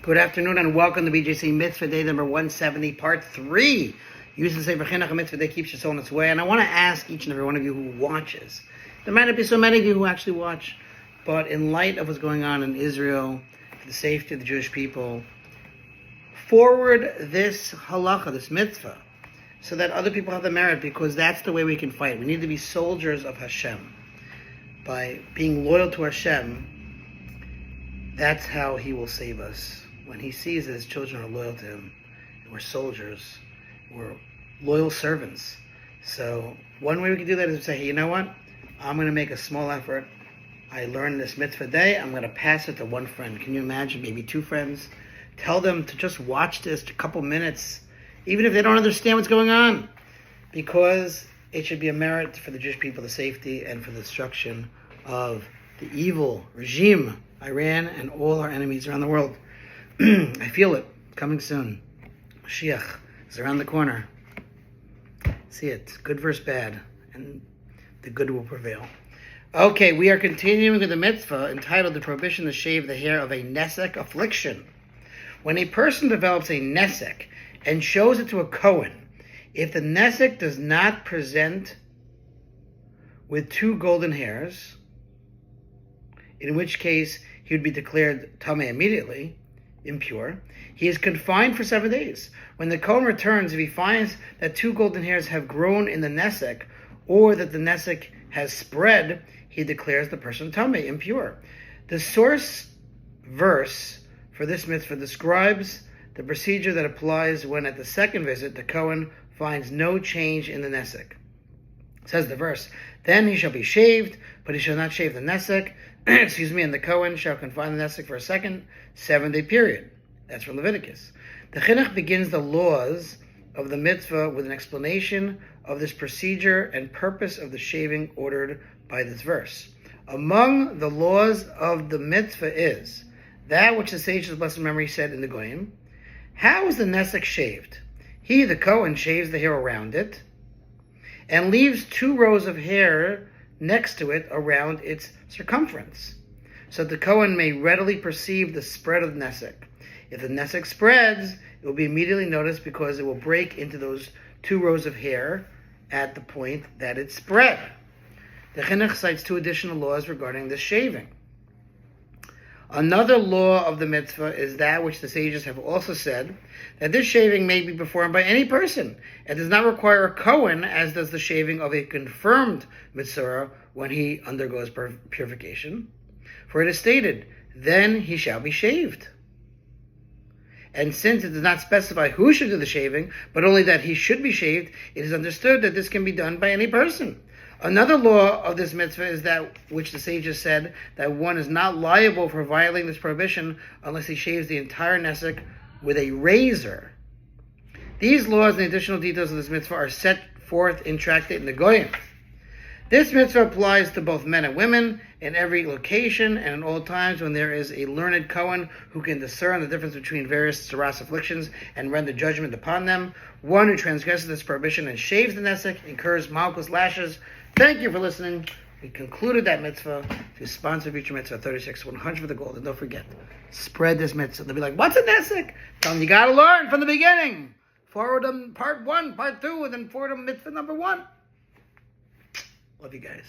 Good afternoon and welcome to BJC Mitzvah Day number 170, part 3. Using Sefer HaChinuch, a Mitzvah Day keeps your soul in its way. And I want to ask each and every one of you who watches. There might not be so many of you who actually watch, but in light of what's going on in Israel, for the safety of the Jewish people, forward this halacha, this mitzvah, so that other people have the merit, because that's the way we can fight. We need to be soldiers of Hashem. By being loyal to Hashem, that's how He will save us. When He sees that His children are loyal to Him, and we're soldiers, we're loyal servants. So one way we can do that is to say, hey, you know what? I'm going to make a small effort. I learned this mitzvah day. I'm going to pass it to one friend. Can you imagine? Maybe two friends. Tell them to just watch this a couple minutes, even if they don't understand what's going on, because it should be a merit for the Jewish people, the safety, and for the destruction of the evil regime, Iran, and all our enemies around the world. I feel it coming soon. Mashiach is around the corner. See it, good versus bad, and the good will prevail. Okay, we are continuing with the mitzvah entitled The Prohibition to Shave the Hair of a Nesek Affliction. When a person develops a Nesek and shows it to a Kohen, if the Nesek does not present with two golden hairs, in which case he would be declared tameh immediately, impure, he is confined for 7 days. When the Kohen returns, if he finds that two golden hairs have grown in the Nesek, or that the Nesek has spread, he declares the person tameh, impure. The source verse for this mitzvah describes the procedure that applies when at the second visit the Kohen finds no change in the Nesek. Says the verse, then he shall be shaved, but he shall not shave the Nesek, and the Kohen shall confine the Nesek for a second 7-day period. That's from Leviticus. The Chinuch begins the laws of the mitzvah with an explanation of this procedure and purpose of the shaving ordered by this verse. Among the laws of the mitzvah is that which the sages of blessed memory said in the Goyim. How is the Nesek shaved? He, the Kohen, shaves the hair around it and leaves 2 rows of hair next to it around its circumference, so that the Kohen may readily perceive the spread of the Nesek. If the Nesek spreads, it will be immediately noticed because it will break into those 2 rows of hair at the point that it spread. The Chinuch cites 2 additional laws regarding this shaving. Another law of the mitzvah is that which the sages have also said, that this shaving may be performed by any person, and does not require a Kohen, as does the shaving of a confirmed mitzvah when he undergoes purification. For it is stated, then he shall be shaved. And since it does not specify who should do the shaving, but only that he should be shaved, it is understood that this can be done by any person. Another law of this mitzvah is that which the sages said, that one is not liable for violating this prohibition unless he shaves the entire Nesek with a razor. These laws and additional details of this mitzvah are set forth in Tractate Negoyim. This mitzvah applies to both men and women in every location and in all times when there is a learned Kohen who can discern the difference between various Saras afflictions and render judgment upon them. One who transgresses this prohibition and shaves the Nesek incurs malchus lashes. Thank you for listening. We concluded that mitzvah. If you sponsor future mitzvah 36, 100 for the gold. And don't forget, spread this mitzvah. They'll be like, what's a Nesek? Tell them you got to learn from the beginning. Forward them part 1, part 2, and then forward them mitzvah number 1. Love you guys.